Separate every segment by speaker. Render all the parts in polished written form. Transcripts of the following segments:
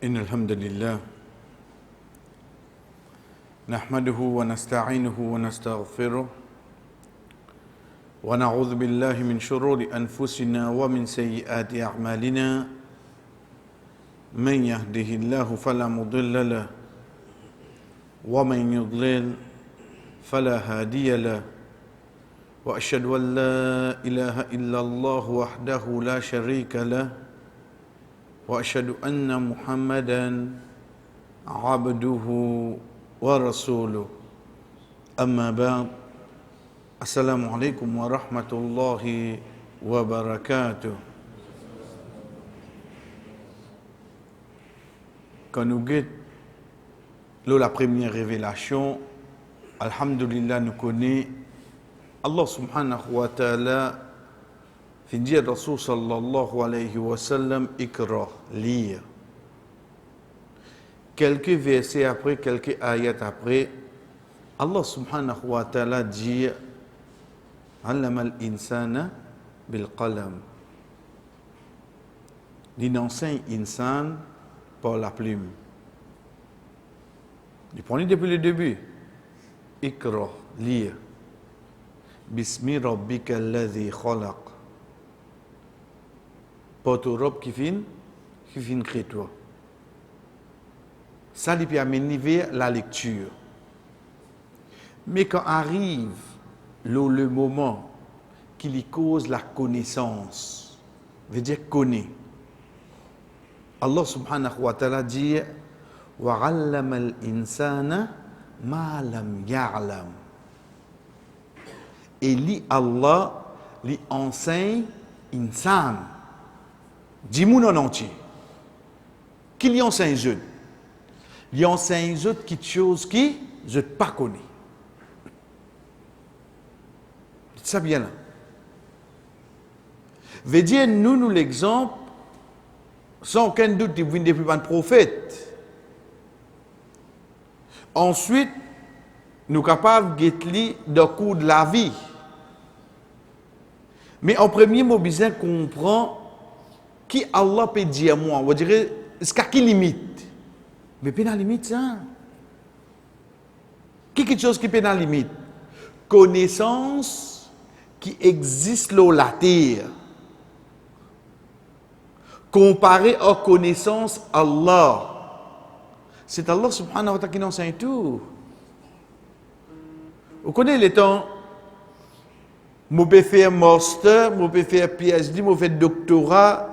Speaker 1: إن الحمد لله نحمده ونستعينه ونستغفره ونعوذ بالله من شرور أنفسنا ومن سيئات أعمالنا من يهده الله فلا مضل له ومن يضلل فلا هادي له وأشهد أن لا إله إلا الله وحده لا شريك له وأشهد أن محمدا عبده ورسوله أما بعد السلام عليكم ورحمة الله وبركاته. Quand nous guettons la première révélation, alhamdulillah, nous connaissons Allah subhanahu wa ta'ala fi dire Rasul sallallahu alayhi wa sallam ikra, lire. Quelques versets après, quelques ayats après, Allah subhanahu wa ta'ala dit allama al-insana bil qalam. Il enseigne insan par la plume. Il prend depuis le début. Ikra, lire. Bismi rabbika alladhi khalaq. Par ton Rob qui vient créer toi. Ça lui permet vers la lecture. Mais quand arrive le moment qui lui cause la connaissance, veut dire connaît. Allah subhanahu wa ta'ala dit wa 'allama al-insana ma lam ya'lam. Et lui Allah lui enseigne insan. Dis-moi en entier. Qui lui enseigne je? Lui enseigne je quelque chose qui je ne pas connais. Dites ça bien là. Veut dire nous l'exemple sans aucun doute il vient depuis un prophète. Ensuite nous capables de guetter le cours de la vie. Mais en premier mot besoin comprendre qui Allah peut dire à moi, on va dire, est-ce qu'il y a qui limite? Mais pas dans la limite, ça. Quelque chose qui peut dans la limite. Connaissance qui existe sur la terre. Comparé à connaissance Allah. C'est Allah subhanahu wa ta'ala qui nous enseigne tout. Vous connaissez les temps, je peux faire master, je peux faire PhD, je peux faire doctorat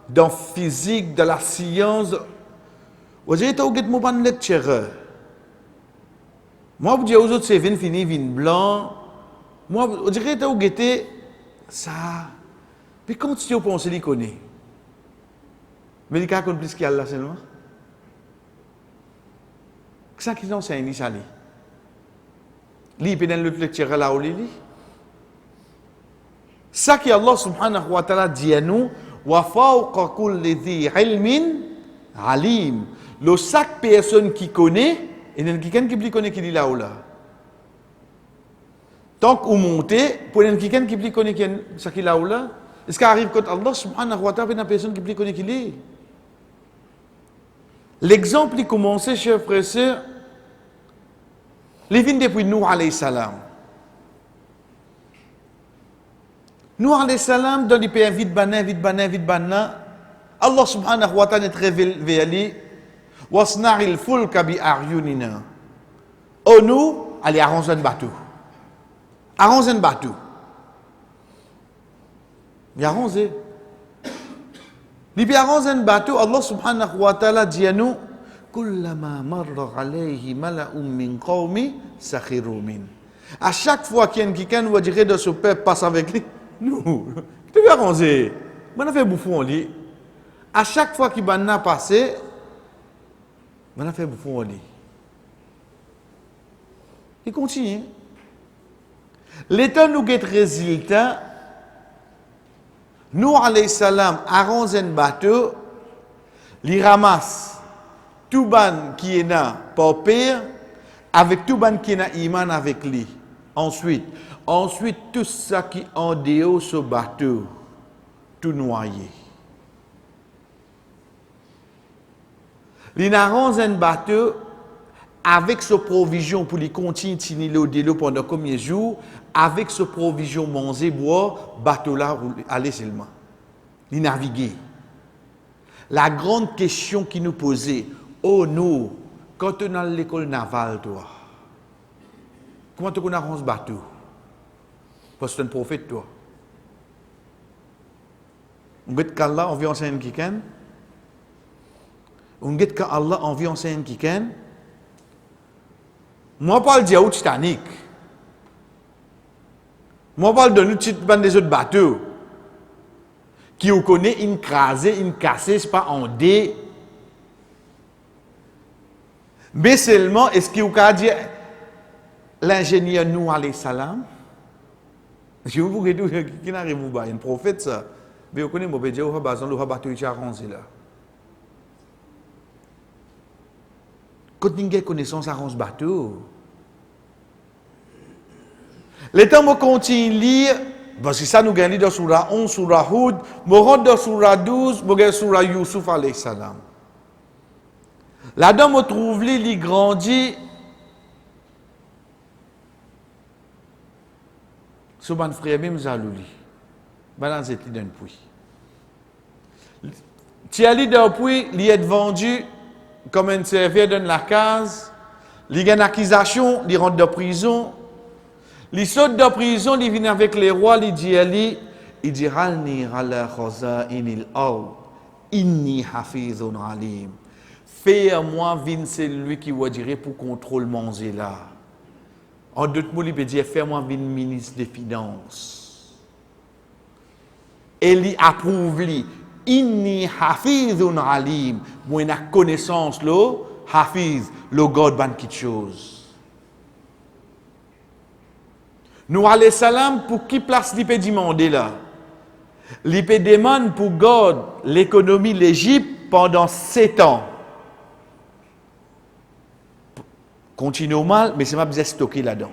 Speaker 1: dans physique, dans la science. Vous avez été un lecturer. Moi, je dis aux autres, c'est vin fini, vin blanc. Moi, je dirais que vous avez ça. Puis comment tu penses qu'il connaît? Mais il connaît plus qu'Allah seulement. C'est ça qu'ils enseignent, ça. Il peut dans l'autre lecturer là où il lit. Ça qui Allah subhanahu wa ta'ala dit à nous, wa fawqa kulli dhi ilmin alim. Le chaque personne qui connaît, et il y a quelqu'un qui connaît qui dit là ou là. Tant qu'on monte, pour il y a quelqu'un qui connaît ce qui là ou là, est-ce qu'il arrive quand Allah subhanahu wa ta'ala, il y a une personne qui connaît qui lit? L'exemple il commençait, chers frères et sœurs, il vient depuis Nuh alayhi salam. Nuh alayhi salam, dans les pays vite banan, Allah subhanahu wa ta'ala est révélé à lui, wasna'il fulka bi aryunina. Oh nous, allez arranger un bateau. Arranger un bateau. Il arranger. Il peut arranger un bateau, Allah subhanahu wa ta'ala dit à nous, kullama marra alayhi mala'un min qawmi sakhiru min. À chaque fois qu'il y a quelqu'un qui va dire de ce peuple passe avec lui, nous, tu veux arranger. On a fait bouffon lit. À chaque fois qu'il va passer, on a fait bouffon lit. Il continue. L'état nous guette résultat. Nous, alayhi salam, arrange un bateau, il ramasse tout ban qui est là, pour pire, avec tout ban qui est là, iman avec lui. Ensuite, tout ça qui en dehors ce bateau, tout noyé. Il a un bateau avec sa provision pour les continuer de l'eau de l'eau pendant combien de jours, avec sa provision manger, boire, bateau là aller seulement. Il naviguer. La grande question qui nous posait, oh nous, quand tu es dans l'école navale, toi, comment tu connais ce bateau? Parce que tu es un prophète, toi. On dit qu'Allah envie enseigner quelqu'un. On dit qu'Allah envie enseigner quelqu'un. Moi, je parle de Titanic. Moi, je parle de nous, des autres bateaux. Qui vous connaît, une crasée, une cassée, c'est pas en dé. Mais seulement, est-ce qu'il vous a dit l'ingénieur Nuh alayhi salam? Je vous dis, qui n'arrive pas, un prophète ça. Mais vous connaissez, je vais dire, le bateau est arrangé là. Quand vous avez connaissance à ce bateau, le temps où je continue à lire, parce que ça nous gagne dans Surah 11, Surah Hud, je rentre dans Surah 12, je regarde Surah Yusuf alayhi salam. Là-dedans, je trouve il grandit sur mon frère, même Zalouli. Balance est d'un puits. Tiali d'un puits, il est vendu comme un serveur dans la case. Il y a une accusation, il rentre de prison. Il saute de prison, il vient avec les rois, il dit Halni ala khaza'inil ard, inni hafizun alim. Fais-moi venir celui qui va dire pour contrôler manger là. En d'autres mots, il peut dire fais-moi venir ministre des Finances. Et il approuve lui. Inni hafizun alim. Moi, j'ai connaissance là, hafiz, le God ban quelque chose. Nous alayhi salam pour qui place il peut demander là? Il peut demander pour God l'économie de l'Égypte pendant 7 ans. Continue mal, mais c'est pas besoin de stocker là-dedans.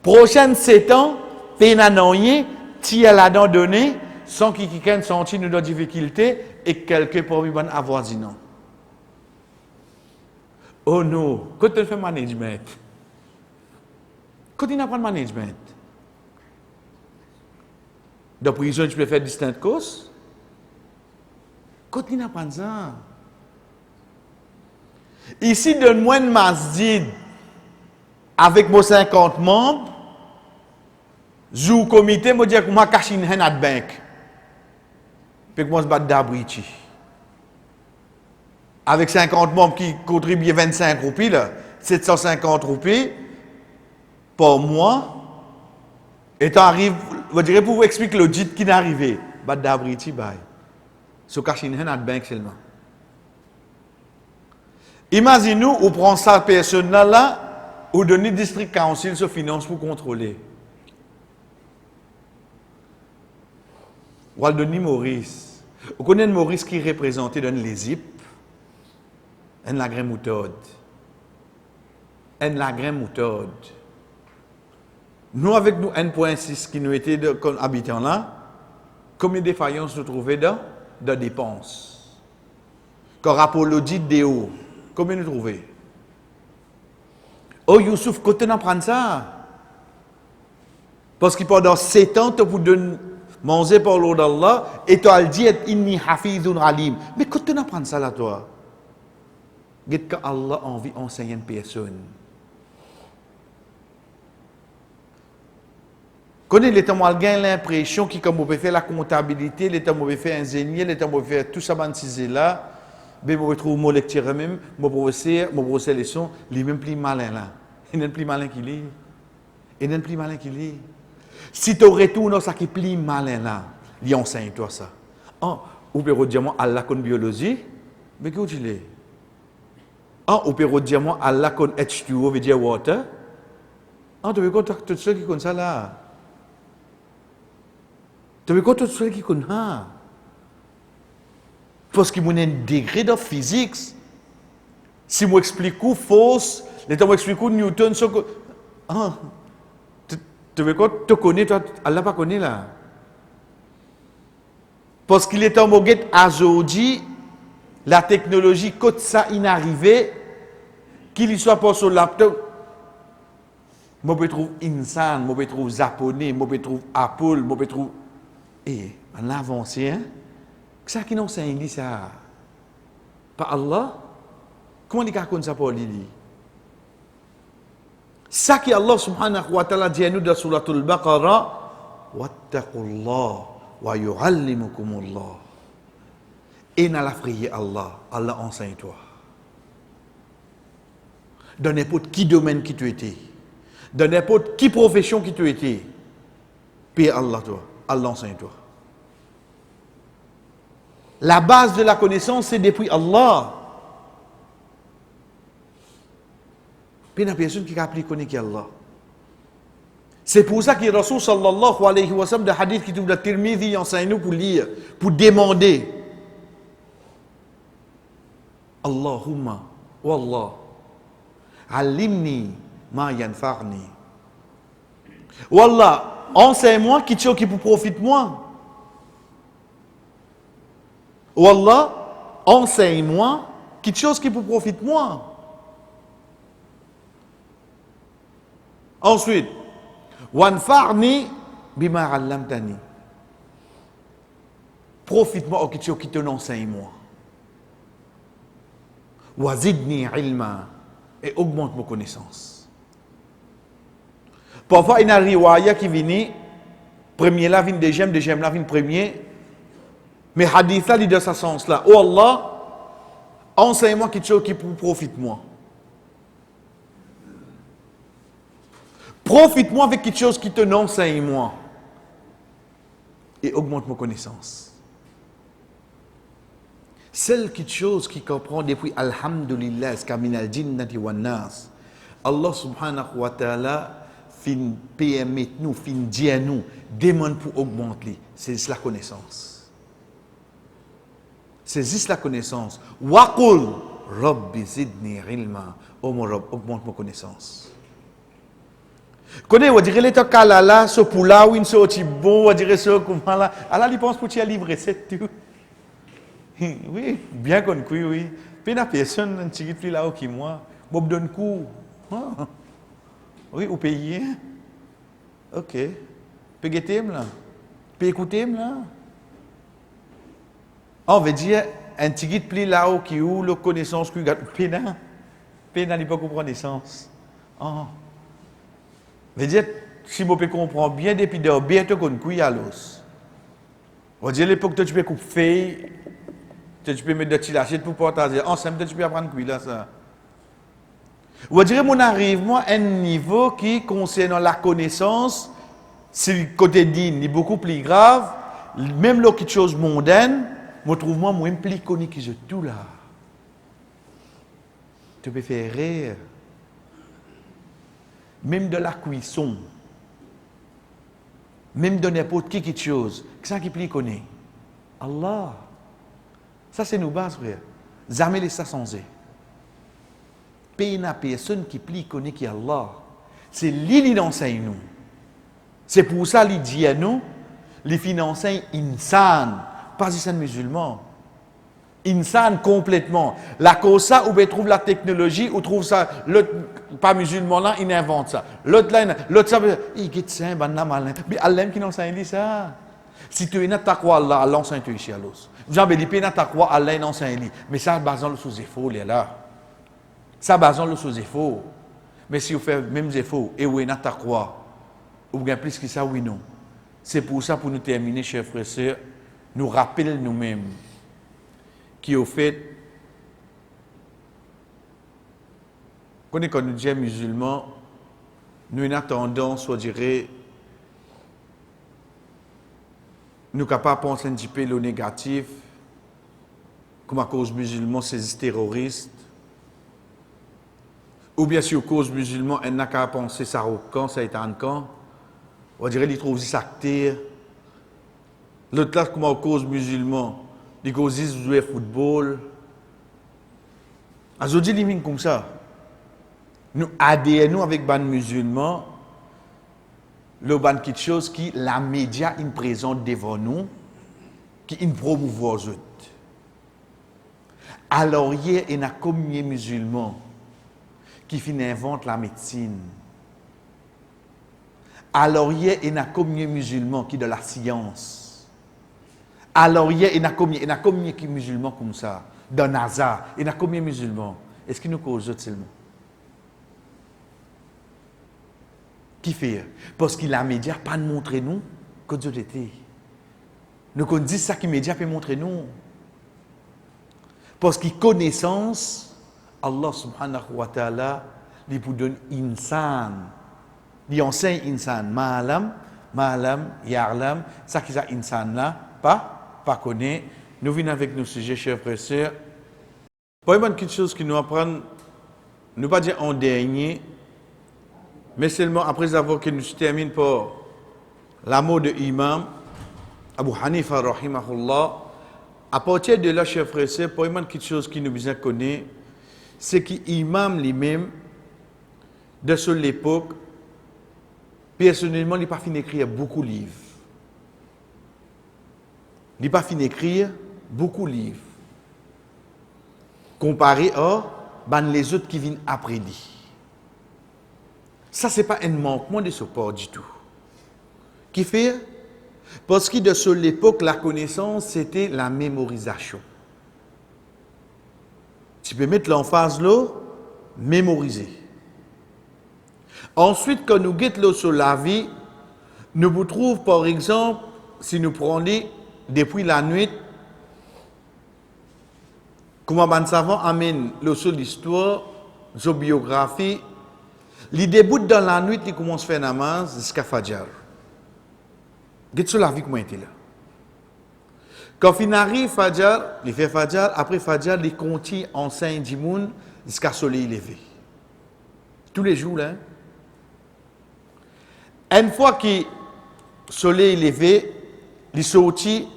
Speaker 1: Prochaines 7 ans, fait rien, tire là-dedans donné, sans qu'il y ait quelqu'un senti nous de difficulté et quelqu'un pour lui avoisinant. Oh non, quand tu fais management, quand tu n'as pas de management, de prison, tu peux faire distinctes causes. Quand tu n'as pas ça. Ici, donne-moi une masjid avec mes 50 membres. Jou comité, je dis que je cache une à banque. Puis que je me bats d'abriti. Avec 50 membres qui contribuent 25 roupies, 750 roupies par mois. Et tu arrives, je dirais pour vous expliquer le dit qui est arrivé. Bats d'abriti, bye. So cache une à banque seulement. Imaginez-nous, on prend ça personne là, ou donne district council se finance pour contrôler. Ou donne Maurice. Vous connaissez Maurice qui est représenté dans les ZIP, un lagrin moutade. Un lagrin moutade. Nous, avec nous, 1.6 qui nous étaient habitants là, combien de défaillances nous trouvons dans dépenses? Quand apologie de haut. Combien nous trouvons? Oh, Youssouf, quand tu apprends ça? Parce que pendant 7 ans, tu peux manger par l'eau d'Allah et tu as dit inni hafizun alim. Mais quand tu apprends ça là, toi? Qu'est-ce que Allah a envie d'enseigner à une personne? Quand les temps où gagne l'impression qu'il peut faire la comptabilité, les temps où peut faire ingénieur, les temps où peut faire tout ça, là, mais je retrouve mon lecteur même, mon professeur leçon, il est même plus malin là. Il est plus malin qu'il est. Il est plus malin qu'il est. Si tu retournes ça qui est plus malin là, il enseigne toi ça. Ou peut dire moi Allah con biologie, mais que tu l'es. Ou peut dire moi Allah con H2O veut dire water. Tu veux quoi tout ceux qui connaissent ça là. Tu veux quoi tout ceux qui connaissent ça. Parce qu'il y a un degré de physique. Si je explique force, les temps où explique Newton, tu veux quoi, tu connais, toi, Allah pas connaît là. Parce qu'il est en moguette aujourd'hui, La technologie, quand ça inarrivé, qu'il y soit pas sur le laptop, je peux trouver Insan, je peux trouver Japonais, je peux trouver Apple, je peux trouver. Et en avancé, hein? Ça qui nous enseigne ça. Par Allah, comment il raconte ça pour lui? Ça qui Allah subhanahu wa ta'ala dit à nous dans Suratul Baqarah, Wattaqullah wa yu'allimukumullah. Et dans la prière Allah, Allah enseigne toi. Dans n'importe qui domaine qui tu étais, dans n'importe qui profession qui tu étais, puis Allah toi, Allah enseigne toi. La base de la connaissance, c'est depuis Allah. Puis il y a personne qui a appris à connaître Allah. C'est pour ça que Rasul sallallahu alayhi wa sallam, dans le hadith qui trouve la Tirmidhi, enseigne nous pour lire, pour demander. Allahumma, wallah, alimni ma yanfa'ni. Wallah, enseigne-moi quelque chose qui peut profiter moi. Wallah, enseigne-moi quelque chose qui peut profiter moi. Ensuite, wanfa'ni bima 'allamtani. Profite-moi de quelque chose qui te enseigne moi. Wazidni ilma, et augmente mes connaissances. Parfois, il y a une riwaya qui vient, premier là vient deuxième là vient premier, mais hadith là, il dans ce sens-là. Oh Allah, enseigne-moi quelque chose qui profite moi. Profite-moi avec quelque chose qui te enseigne moi. Et augmente mes connaissances. Celle quelque chose qui comprend depuis Alhamdulillah, Skaminal Jinnati wan Nas. Allah subhanahu wa ta'ala fin permet nous, fin dit à nous, demande pour augmenter. C'est juste la connaissance. C'est juste la connaissance. Waqul Rabbi zidni ilma. Oh mon Rabb, augmente ma connaissance. Connais, on dirait les temps là, ce poula ou une sortie bon, on dirait ce comment là. Allah, il pense pour tu as livré c'est tout. Oui, bien qu'on cuit, oui. Puis la personne, un petit peu là qui moi, Bob donne coup. Ah. Oui, au pays. Ok. Puis guetter là. Puis écouter là. On veut dire un petit peu là qui ou le connaissance que gâte pénal. Pénal il pas comprendre naissance. Ah. Veut dire si vous pouvez comprendre bien depuis de bien te qu'on cuit à l'os. On dit l'époque tu peux couper feuille. Tu peux mettre de petits lâchettes pour partager. Ensemble, tu peux apprendre à là, ça. On dirait mon arrive, moi, un niveau qui concerne la connaissance, c'est le côté digne, il est beaucoup plus grave. Même là, quelque chose mondaine, je trouve moi plus connu que je tout là. Tu peux faire rire. Même de la cuisson. Même de n'importe qui quelque chose. Qu'est-ce qui est plus connu? Allah. Ça, c'est nos bases, frère. Jamais les ça sans eux. Pays personne qui plie connaît qui Allah. C'est lui qui enseigne nous. C'est pour ça qu'il dit à nous, les finances insan, pas les musulmans. Insan complètement. La cause ça, où on trouve la technologie, où trouve ça, l'autre, pas musulman là, il invente ça. L'autre là, l'autre ça, il dit ça, ben là, malin. Mais Allah qui enseigne ça. Si tu es dans ta croix, Allah enseigne toi ici à l'os. Jean-Béli, tu es dans ta croix, Allah enseigne. Mais ça, basant le sous-effort, là. Ça, basant le sous-effort. Mais si vous faites même effort, et vous êtes dans ta croix, ou bien plus que ça, oui, non. C'est pour ça, pour nous terminer, chers frères et sœurs, nous rappelons nous-mêmes qu'au fait, quand nous disons musulmans, nous avons tendance, on dirait, nous sommes capables de penser un petit peu le négatif, comme à cause musulman, c'est terroristes. Ou bien si à cause musulman, elle n'a qu'à penser ça au camp, ça est un camp. On dirait qu'ils trouvent ça acteur. L'autre là, comme à cause musulman, ils causent jouer au football. Aujourd'hui, ils comme ça. Nous adhérons avec les musulmans. Le ban quelque chose qui la média in présente devant nous, qui in promouvoit aux autres. Alors, il y a combien de musulmans qui inventent la médecine? Alors, il y a combien de musulmans qui de la science? Alors, il y a combien de musulmans comme ça? Dans NASA, il y a combien de musulmans? Est-ce qu'il nous cause seulement? Qui fait? Parce qu'il a média pas de montrer nous que Dieu était. Nous qu'on dit ça qui média peut montrer nous. Parce qu'il connaissance, Allah subhanahu wa ta'ala, il vous donne insan. Il enseigne insan. Ma'alam, ya'lam. Ça qui est insan là, pas connaît. Nous venons avec nos sujets, chers frères et sœurs. Pas une quelque chose qui nous apprend, ne pas dire en dernier, mais seulement après avoir que nous terminons par l'amour de l'imam Abu Hanifa rahimahullah. À partir de là, chers frères et sœurs, pas une quelque chose qui nous besoin connaître, c'est que l'imam lui-même, de cette époque, personnellement, il n'a pas fini d'écrire beaucoup de livres. Il n'a pas fini d'écrire beaucoup de livres. Comparé à les autres qui viennent après lui. Ça, ce n'est pas un manquement de support du tout. Qui fait? Parce que de cette époque, la connaissance, c'était la mémorisation. Tu peux mettre l'emphase là, mémoriser. Ensuite, quand nous guettons sur la vie, nous vous trouvons, par exemple, si nous prenons depuis la nuit, comment un savant amène le sur l'histoire, la biographie, il débute dans la nuit, il commence à faire namaz jusqu'à Fajr. Regardez sur la vie comment il était là. Quand il arrive Fajr, il fait Fajr, après Fajr, il continue enseigne du monde jusqu'à soleil levé. Tous les jours, là. Une fois que le soleil est levé, il sortit,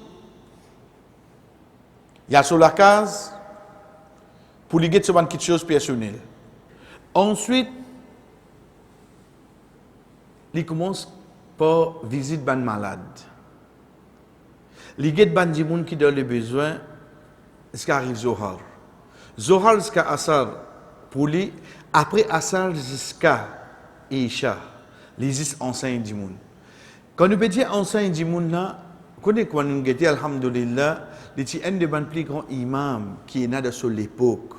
Speaker 1: il y a sur la case, pour lui dire quelque chose de personnel. Ensuite, il commence par visite ban malade. Il guette ban gens qui ont le besoin, jusqu'à arrive Zohar. Zohar jusqu'à Asar pour lui, après Asar jusqu'à Isha, les enseignent du monde. Quand nous pédions enseigne du monde là, quand nous guettons alhamdulillah, il y a un des plus grands imams qui est né de cette époque,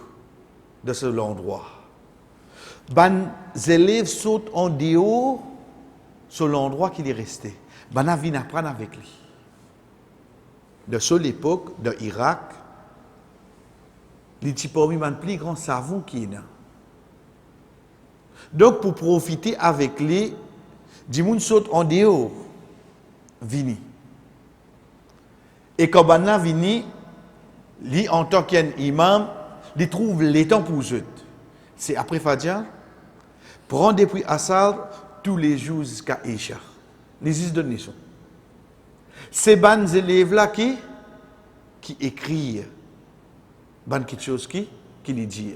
Speaker 1: de ce endroit. Les élèves sautent en dehors sur l'endroit qu'il est resté. Ils viennent apprendre avec lui. De cette époque, de l'Irak, il est parmi les plus grands savants qui est là. Donc, pour profiter avec lui, les gens sautent en dehors, vini. Et quand ils viennent, lui, en tant qu'imam, il trouve les temps pour eux. C'est après Fajr, prend depuis Assar tous les jours jusqu'à Isha. Les de naissance. C'est les élèves-là qui écrivent quelque chose qui les dit.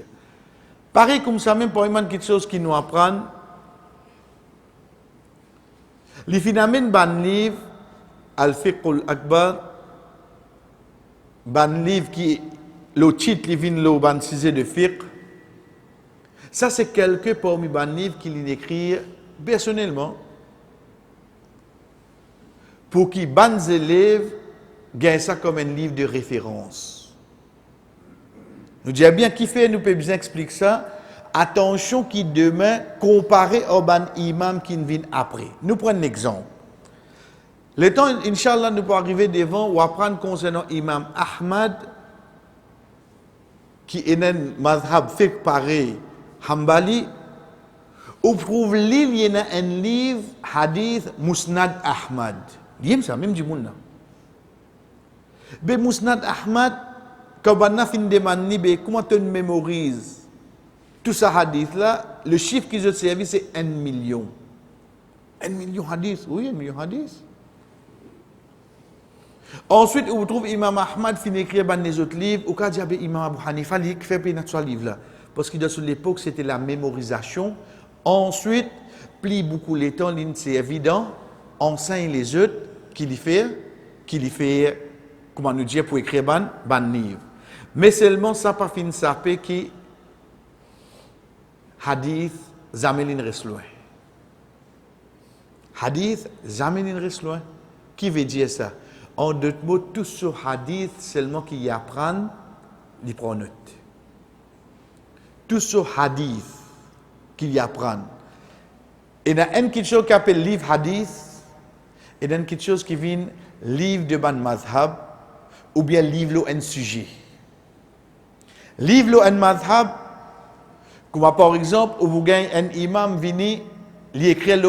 Speaker 1: Pareil comme ça, même pour quelque chose qui nous apprend, les finalement ban livre, Al-Fiqh al-Akbar, ban livre qui le titre li vient le ban sujet de fiqh. Ça c'est quelqu'un parmi ban livre qui l'écrit personnellement pour qui ban élèves gagnent ça comme un livre de référence. Nous disons bien qui fait nous peut bien expliquer ça. Attention qui demain comparé au ban imam qui vient après. Nous prenons un exemple. Le temps, Inch'Allah, nous pouvons arriver devant ou apprendre concernant Imam Ahmad, qui est un mazhab fiqh pareil, Hanbali, ou prouve il y a un livre, hadith, Musnad Ahmad. Il y a ça, même du monde. Mais Musnad Ahmad, quand on a fini de demander, comment tu mémorises tout ça hadith là, le chiffre qui se servi, c'est 1 million. 1 million hadith, oui, 1 million hadith. Ensuite, on trouve Imam Ahmad finit d'écrire les autres livres, ou quand il y avait Imam Abu Hanifa, il fait payer notre livre là. Parce que dans l'époque, c'était la mémorisation. Ensuite, plie beaucoup les temps, c'est évident, enseigne les autres, qui lui fait, comment nous dire, pour écrire ban livre. Mais seulement ça pas fin sapé qui hadith jamais ne reste loin. Hadith jamais ne reste loin. Qui veut dire ça? En d'autres mots, tout ce hadith seulement qui y apprend, il prend note. Tout ce hadith qu'il y apprend. Il y a quelque chose qui appelle livre hadith, et il y a quelque chose qui vient livre de ban mazhab, ou bien livre un sujet. Livre un mazhab, comme par exemple, où vous gagnez un imam vini, il écrit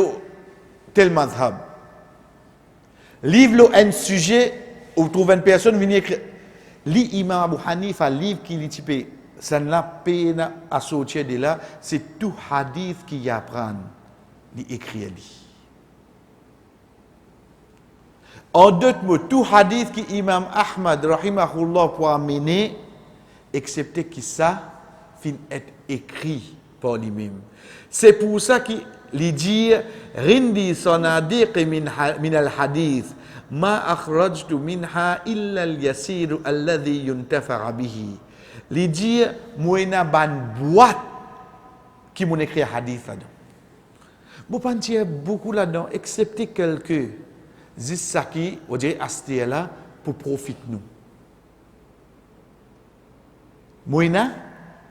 Speaker 1: tel mazhab. Livre un sujet, où vous trouvez une personne vini écrire. L'imam Abu Hanifa, livre qui est typé, ça n'a peine à sortir de là, c'est tout hadith qu'il apprend, il écrit. En d'autres mots, tout hadith que Imam Ahmad, rahimahullah, pour amener, excepté que ça, fin être écrit par lui-même. C'est pour ça qu'il dit, Rindi sanadiq min al-hadith, ma akhrajtu minha illa al-yasir alladhi yuntafa bihi. Il dit, moina ban boîte qui m'ont écrit hadith là-dedans. Vous pensez beaucoup là-dedans, excepté quelques juste ça qui, on dirait, asté là pour profiter nous. Moina,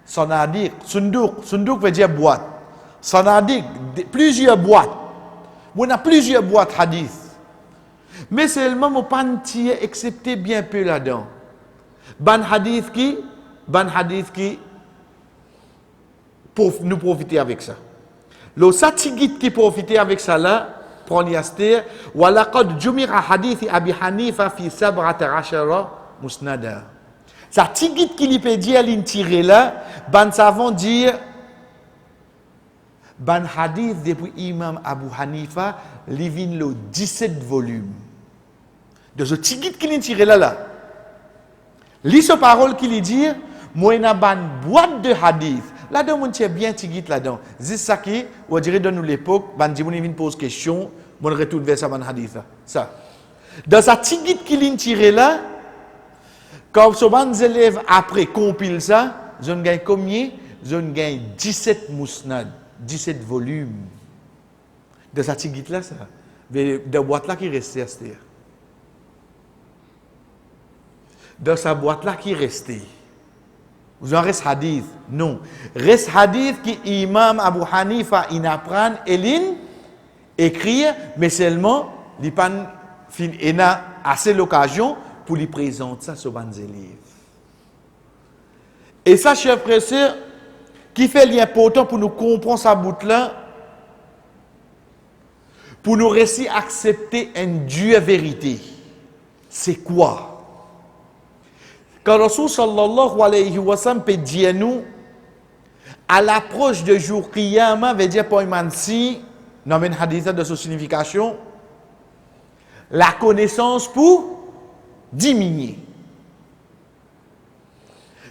Speaker 1: sanadiq, sunduk veut dire boîte. Sanadiq, plusieurs boîtes. Moina plusieurs boîtes hadith. Mais seulement mon pantier excepté bien peu là-dedans. Ban hadith qui pour nous profiter avec ça. Le satigit qui profiter avec ça là, prend yaster, wa laqad jumira hadith Abi Hanifa fi 17 musnada. Ça tigit qui li peut dire l'intérêt là, ban savant dire ban hadith depuis Imam Abu Hanifa, li vin le 17 volumes. De ce tigit qui l'intérêt là. Li ce parole qui li dire, moi na ban boîte de hadith. Là-dedans, on tient bien tigit là-dedans. C'est ça qui, on dirait dans nous l'époque, ban dit, on vient pose question, on retourne vers ça, ban hadith là. Ça. Dans sa tigit qui l'in tiré là, quand ce ban élèves après compile ça, je gagne combien? Je gagne 17 musnad, 17 volumes. De sa tigit là, ça. De boîte là qui restait à ce terre. Dans sa boîte là qui restait. Vous en reste hadith? Non. Reste hadith qui Imam Abu Hanifa in apprend et l'in écrire, mais seulement il pan fin ena assez l'occasion pour lui présenter ça sur les élèves. Et ça, chers frères et sœurs, qui fait l'important pour nous comprendre sa bout là, pour nous réussir à accepter une dure vérité. C'est quoi? Quand Rasul sallallahu alayhi wa sallam peut dire nous, à l'approche de jour Qiyamah, veut dire pour Imansi, dans un hadith de sa signification, la connaissance pour diminuer.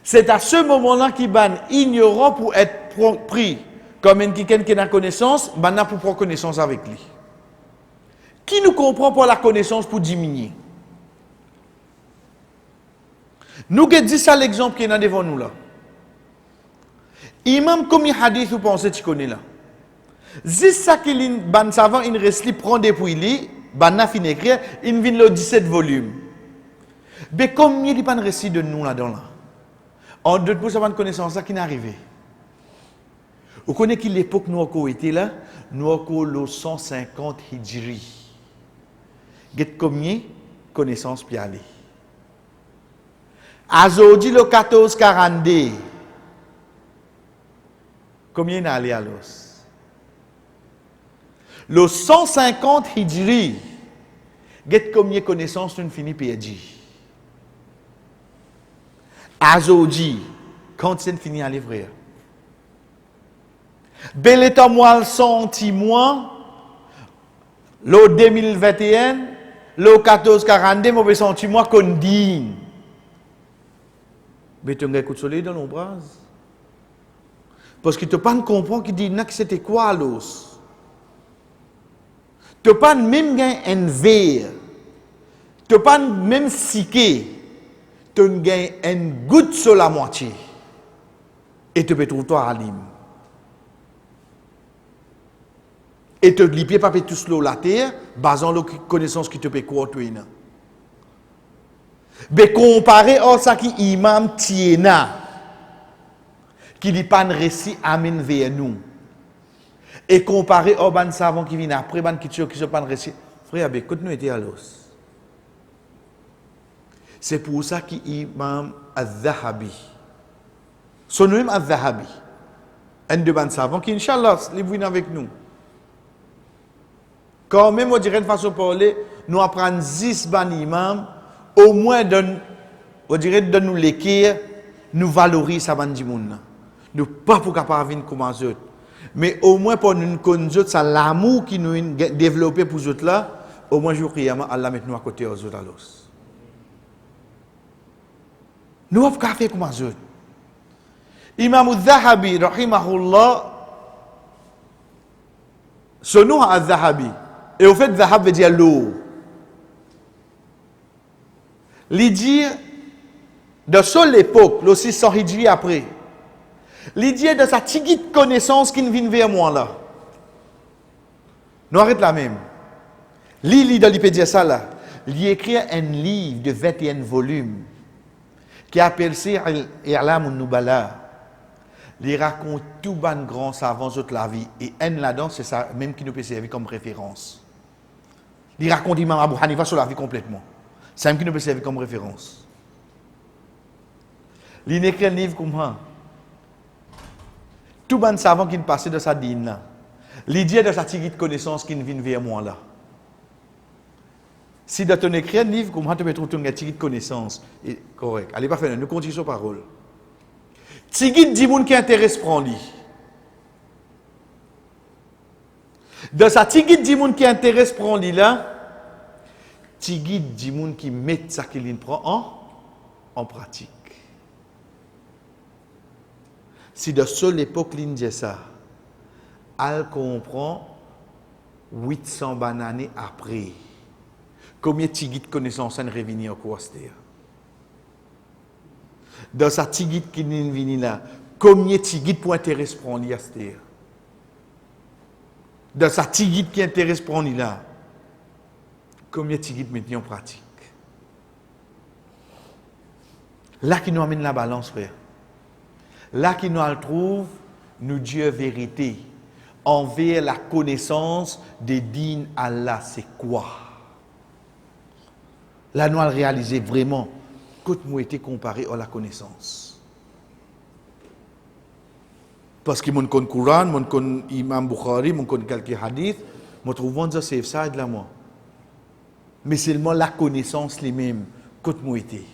Speaker 1: C'est à ce moment-là qu'il ban ignorant pour être pris comme quelqu'un qui a connaissance, ban pour prendre connaissance avec lui. Qui nous comprend pour la connaissance pour diminuer? Nous avons dit ça l'exemple qui est devant nous là. Imam, combien de hadith vous pensez que tu connais là? C'est ça qu'il ban savant, il reste prend depuis lui, ban a fini écrire, il vient le 17 volumes. Mais combien il pas de récit de nous là-dedans là? En d'autres mots, ça va une connaissance là qui n'est arrivé. Vous connaissez que l'époque nous avons été là, nous avons le 150 hijri. Vous avez combien connaissances puis aller? Aujourd'hui, le 1442. Combien il a allé à l'os? Le 150 hijri. Get combien de connaissances nous finit PhD? Aujourd'hui, quand c'est fini à livrer? Bel état moi sentiment, le 2021, le 1442, mauvais sentiment qu'on dit. Mais tu as un coup de soleil dans l'ombrage. Parce que tu n'as pas comprendre qui dit que c'était quoi l'os. Tu n'as pas même un verre. Tu n'as pas même siqué. tu gagnes une goutte sur la moitié. Et tu peux trouver toi à l'île. Et te lipier pas tout l'eau la terre, basant la connaissance qui te peut quoi toi. Mais comparé à ça qui imam tiena, qui dit pas un récit amen vers nous. Et comparé au ban savant qui vient après, ban qui se pas un récit. Frère, écoute nous était à l'os. C'est pour ça qu'imam al-Zahabi, son nom al-Zahabi, un de ban savant qui, Inch'Allah, il vient avec nous. Quand même, on dirait de façon de parler, nous apprenons 10 ban imam, au moins, on dirait de nous l'écrire, nous valoriser ça ban du monde. Nous pas pour capable venir comme eux. Mais au moins pour nous connaître, ça l'amour qui nous a développé pour eux là, au moins, jour qiyamah, Allah met nous à côté aux autres à l'os. Nous avons fait comme eux. Imam al-Zahabi, rahimahullah, ce nom al-Zahabi, et au fait, Zahab veut dire l'eau. Il dit, de seule l'époque, le 600 Hijri après, il dit de sa petite connaissance qui vient vers moi là. Nous arrêtons la même. Il dans l'Ipédia ça là. Il écrit un livre de 21 volumes qui appelle ça I'lam al-Nubala. Il raconte tout ban grand savants de la vie. Et un là-dedans, c'est ça même qui nous peut servir comme référence. Il raconte Imam Abu Hanifa sur la vie complètement. C'est même qui nous peut servir comme référence. Il écrit un livre comme ça. Tout ban savant qui passe de sa dîne là. L'idée de sa petite connaissance qui vient vers moi là. Si tu as écrit un livre, comment tu peux trouver une petite connaissance? Correct. Allez, pas faire, nous continuons sur parole. Tigit dit moun qui intéresse prend lui. Dans sa tigit dit moun qui intéresse prend lui là, tigit dit moun qui met ça qu'il prend en pratique. Si de seule époque l'in dit ça, elle comprend 800 bananes après. Combien de tigit connaissances en revenir au coaster? Dans sa tigit qui n'est venu là, combien de tigit pour intéresse prendre l'astér? Dans sa tigit qui intéresse prendre là, combien de tigit maintenant en pratique? Là qui nous amène la balance, frère. Là qui nous trouve, nous Dieu vérité, envers la connaissance des dînes Allah, c'est quoi? Là nous allons réaliser vraiment que nous été comparé à la connaissance. Parce que mon connaît Coran, mon connaît Imam Bukhari, mon connaît quelques hadiths, mon trouvons ça c'est ça de là moi. Mais seulement la connaissance les mêmes que nous été.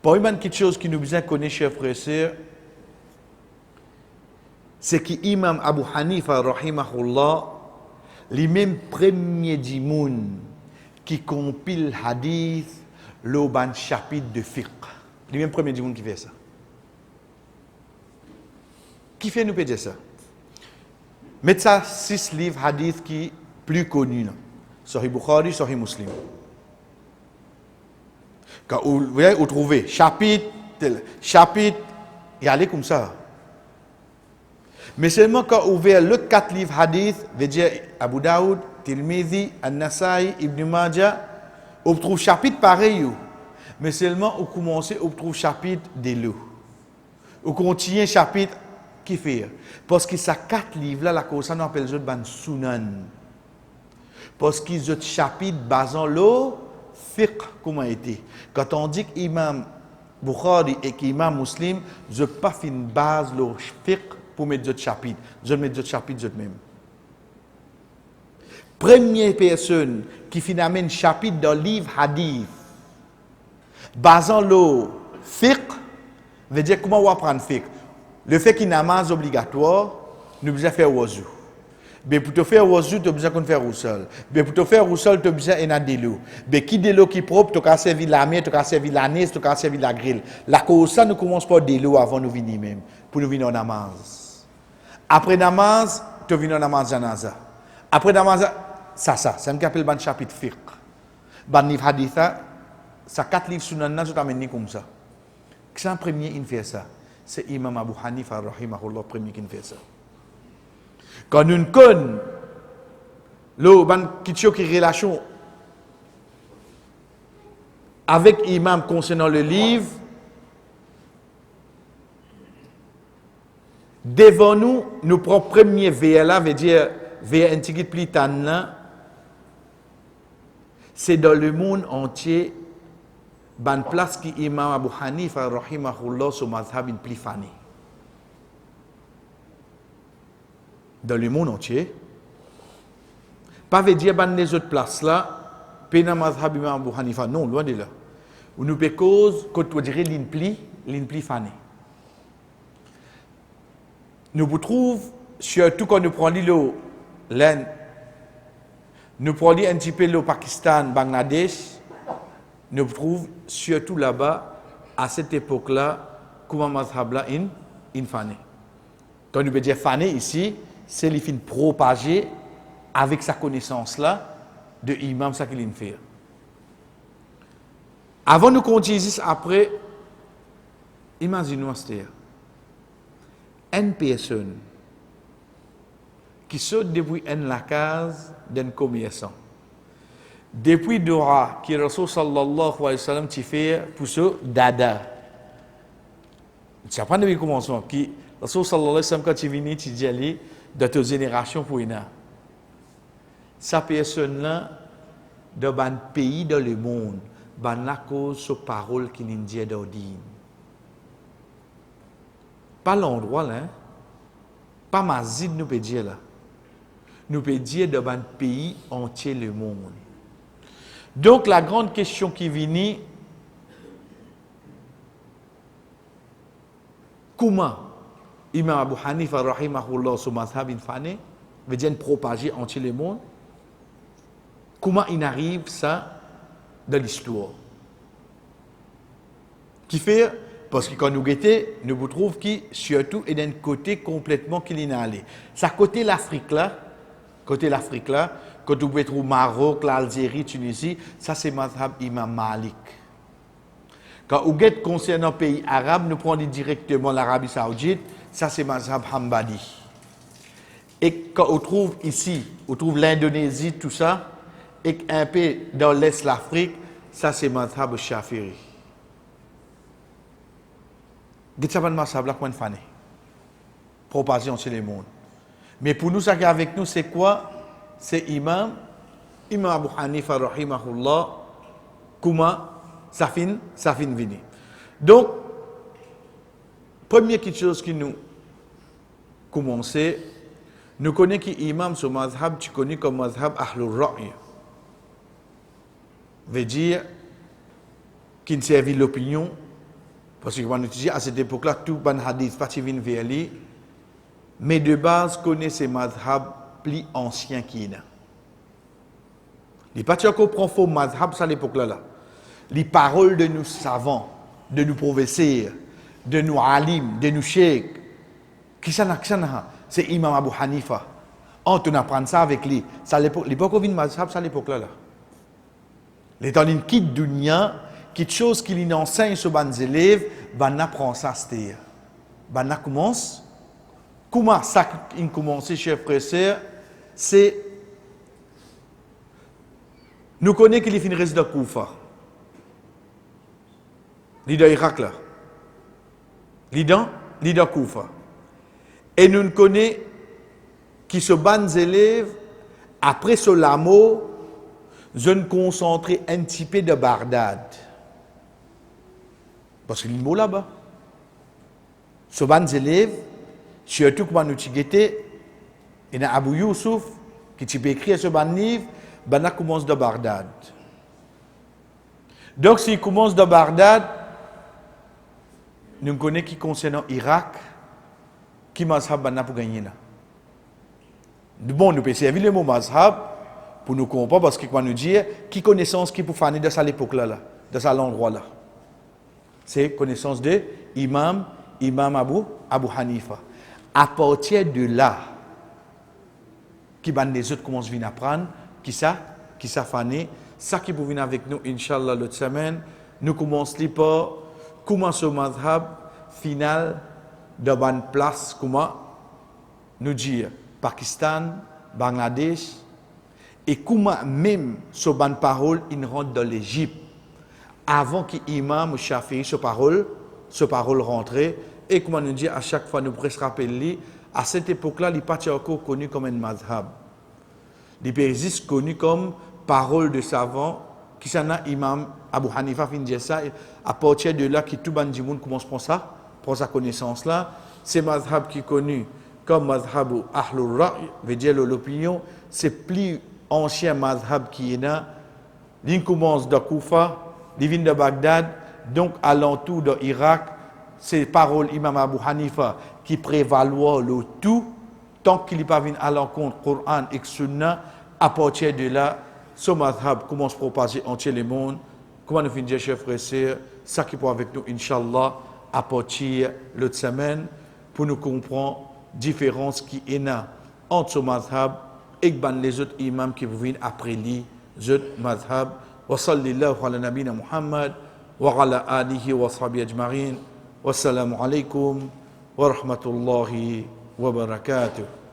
Speaker 1: Pour une quelque chose qui nous besoin connaître, chers frères et sœurs, c'est que Imam Abu Hanifa, rahimahullah, les mêmes premiers dimoun qui compilent hadith, le ban chapitre de fiqh. Les mêmes premiers dimoun qui fait ça. Qui fait nous peut dire ça? Mettez ça 6 livres hadith qui plus connus. Sahih Bukhari, Sahih Muslim. Quand vous trouvez chapitre, et allez comme ça. Mais seulement quand vous ouvrez le 4 livres hadith, veut dire Abu Daoud, Tirmidhi, An-Nasai, Ibn Majah, vous trouvez chapitre pareil. Mais seulement vous commencez, vous trouvez chapitre de l'eau. Vous continuez chapitre qui fait. Parce que ces 4 livres là, la cause ça nous appelle les ban sunan. Parce qu'ils ont chapitre basant l'eau, fiqh comment été. Quand on dit qu'Imam Bukhari et qu'Imam Muslim, je n'ai pas fait une base le fiqh pour mettre d'autres chapitres. Je mets d'autres chapitres eux-mêmes. Première personne qui finalement un chapitre dans le livre hadith, basant le fiqh, veut dire comment on apprend fiqh. Le fait qu'il y a namaz obligatoire, nous devons faire wuzu. Mais pour te faire wuzu, tu as besoin de faire roussel. Mais pour te faire roussel, tu as besoin de l'eau. Mais qui de l'eau qui est propre, tu as servi la mer, tu as servi la neige, tu as servi la grille. La cause ça, nous commençons par de l'eau avant de venir même, pour nous venir en namaz. Après namaz, tu viens en namaz janaza. Après namaz, ça, c'est ce qu'on appelle le chapitre fiqh. Ban livre hadith, ça 4 livres sunan, je t'amène comme ça. Qui est le premier qui fait ça? C'est Imam Abu Hanifa, rahimahullah, premier qui fait ça. Quand nous connaissons qui relation avec Imam concernant le livre, devant nous, nous prenons premier VLA, veut dire vers Antigit Plitan, c'est dans le monde entier, ban place qui Imam Abu Hanifa, rahimahullah, sur mazhab in plus fani. Dans le monde entier, pas veut dire ban les autres places là, pena mazhab Imam Abu Hanifa, non, loin de là. Où nous peut cause, quand on dirait l'inpli fani. Nous vous trouvons, surtout quand nous prenons l'Inde, nous prenons un petit peu le Pakistan, Bangladesh, nous vous trouvons surtout là-bas, à cette époque-là, comment mazhab là in fani. Quand nous peut dire fani ici, c'est les fins propagés avec sa connaissance-là de imam, ça qu'il fait. Avant de continuer après, imaginez-nous une personne qui saute depuis la case d'un commerçant. Depuis Dora, qui Rasul sallallahu alayhi wa sallam qui fait pour ce dada. Tu apprends depuis le commencement, qui Rasul sallallahu alayhi wa sallam quand il vient, tu dis aller de ta génération pour une. Sa personne-là, dans un pays dans le monde, ban la cause sur parole qui nous dit d'ordine. Pas l'endroit là, pas Mazid nous peut dire là. Nous peut dire dans un pays entier le monde. Donc la grande question qui vient, comment Imam Abu Hanifa rahimahullah sur mazhab infane veut dire propager entier le monde? Comment il arrive ça dans l'histoire? Qui fait, parce que quand nous guettons, nous vous trouvons qui surtout est d'un côté complètement qu'il est allé. Ça côté l'Afrique là, quand vous pouvez trouver Maroc, l'Algérie, Tunisie, ça c'est mazhab Imam Malik. Quand vous guettez concernant les pays arabes, nous prenons directement l'Arabie Saoudite, ça c'est mazhab Hanbali. Et quand on trouve ici, on trouve l'Indonésie, tout ça, et un peu dans l'Est de l'Afrique, ça c'est mazhab Shafiri. Gitsaban mazhab là qu'on fait. Propagation sur le monde. Mais pour nous, ça qui est avec nous, c'est quoi? C'est Imam Abu Hanifa rahimahullah, comment ça finit venir. Donc, première chose qui nous commence, nous connaissons qu'imam sur mazhab, tu connais comme mazhab Ahlul Ra'i. Veut dire qui ne servait l'opinion, parce que quand on dit à cette époque-là, tout ban hadith, pas vient vers lui, mais de base, connaît ces mazhab plus anciens qu'il y a. Les partis qu'on prend faux mazhab, ça à l'époque-là. Les paroles de nos savants, de nos professeurs, de nos alim, de nos cheikhs, qui ça c'est Imam Abu Hanifa. On apprend ça avec lui. Ça l'époque où vient mazhab, ça à l'époque-là. Les temps d'une quitte dunya, quelque chose qu'il enseigne sur les élèves, ben apprend ça, c'est-à-dire. Ben commence. Comment ça a commencé, chers frères et sœurs, c'est. Nous connaissons qu'il est une résidence de Koufa. L'Ida Irak là. L'Ida Koufa. Et nous connaissons qui se ban élèves, après ce lamo, je me concentrer un petit peu de Bagdad. Parce que l'île là-bas. Ce ban élèves, surtout quand nous avons il y a Abu Youssouf qui peut écrire ce ban livre, ben commence de Bagdad. Donc s'il commence de Bagdad, nous connaissons qui concerne l'Irak, qui mazhab ben pour gagner là. Bon, nous pouvons servir le mot mazhab pour nous comprendre parce que quand nous dit qui connaissance qui pour faire de ça l'époque là, de ça l'endroit là. C'est connaissance de Imam Abu Hanifa. À partir de là, qui les autres commencent à apprendre, qui ça fané, Ça qui vous venir avec nous, Inch'Allah, l'autre semaine, nous commençons par comment ce madhab final de bonne place, comment nous dire Pakistan, Bangladesh, et comment même ce bonne parole, il rentre dans l'Égypte, avant que l'imam Shafi'i, ce parole rentrait, et comment nous dit à chaque fois, nous presque rappeler, à cette époque-là, il n'est pas encore connu comme un madhab. Il existe connu comme parole de savant, qui s'en a imam Abu Hanifa fin dire ça, à partir de là, qui tout le monde commence à prendre sa connaissance-là, c'est madhab qui est connu comme madhab Ahlul Ra'i, veut dire l'opinion, c'est plus ancien madhab qui est là, il commence de Koufa, il vient de Bagdad, donc alentour de l'Irak, c'est parole imam Abu Hanifa qui prévaloir le tout, tant qu'il n'est pas venu à l'encontre Coran et Sunna, à partir de là, ce madhab commence à propager entier le monde. Comment nous finissons, chers frères et sœurs, ça qui pour avec nous, Inch'Allah, à partir de l'autre semaine, pour nous comprendre la différence qui est là entre ce madhab et les autres imams qui viennent après lui, les autres madhab. Wa sallallahu ala nabina Muhammad wa ala alihi wa sahbihi ajma'in. Wassalamu alaikum wa rahmatullahi wa barakatuh.